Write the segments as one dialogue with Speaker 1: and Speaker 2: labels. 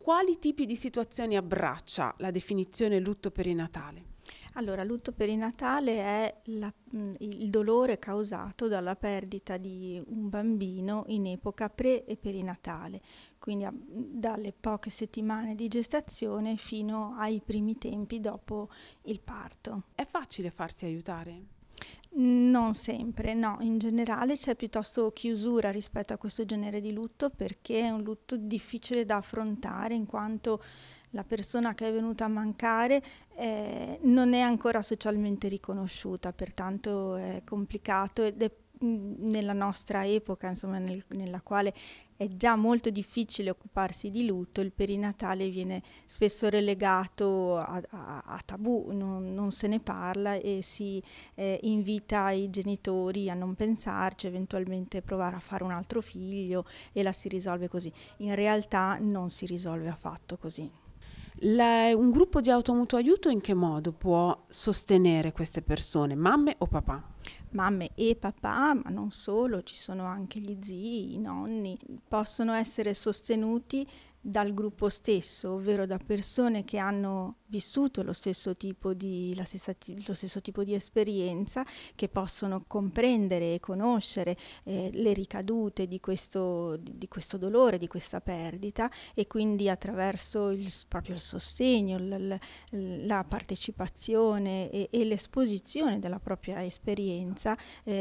Speaker 1: Quali tipi di situazioni abbraccia la definizione lutto perinatale?
Speaker 2: Allora, lutto perinatale è il dolore causato dalla perdita di un bambino in epoca pre e perinatale, quindi dalle poche settimane di gestazione fino ai primi tempi dopo il parto.
Speaker 1: È facile farsi aiutare?
Speaker 2: Non sempre, no, in generale c'è piuttosto chiusura rispetto a questo genere di lutto perché è un lutto difficile da affrontare in quanto la persona che è venuta a mancare non è ancora socialmente riconosciuta, pertanto è complicato ed è nella nostra epoca, insomma, nella quale è già molto difficile occuparsi di lutto, il perinatale viene spesso relegato a tabù, non se ne parla e si invita i genitori a non pensarci, eventualmente provare a fare un altro figlio e la si risolve così. In realtà non si risolve affatto così.
Speaker 1: Un gruppo di automutuo aiuto in che modo può sostenere queste persone, mamme o papà?
Speaker 2: Mamme e papà, ma non solo, ci sono anche gli zii, i nonni, possono essere sostenuti dal gruppo stesso, ovvero da persone che hanno vissuto lo stesso tipo di esperienza, che possono comprendere e conoscere le ricadute di questo dolore, di questa perdita e quindi attraverso proprio il sostegno, la partecipazione e l'esposizione della propria esperienza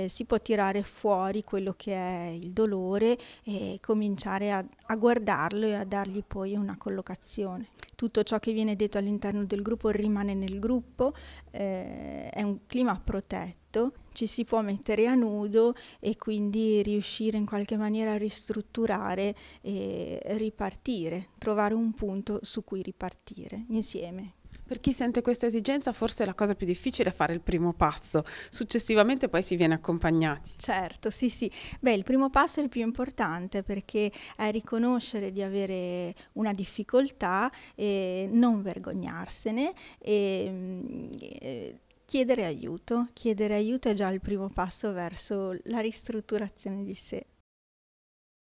Speaker 2: si può tirare fuori quello che è il dolore e cominciare a guardarlo e a dargli poi una collocazione. Tutto ciò che viene detto all'interno del gruppo rimane nel gruppo, è un clima protetto, ci si può mettere a nudo e quindi riuscire in qualche maniera a ristrutturare e ripartire, trovare un punto su cui ripartire insieme.
Speaker 1: Per chi sente questa esigenza forse la cosa più difficile è fare il primo passo, successivamente poi si viene accompagnati.
Speaker 2: Certo, sì, sì. Beh, il primo passo è il più importante perché è riconoscere di avere una difficoltà e non vergognarsene e chiedere aiuto. Chiedere aiuto è già il primo passo verso la ristrutturazione di sé.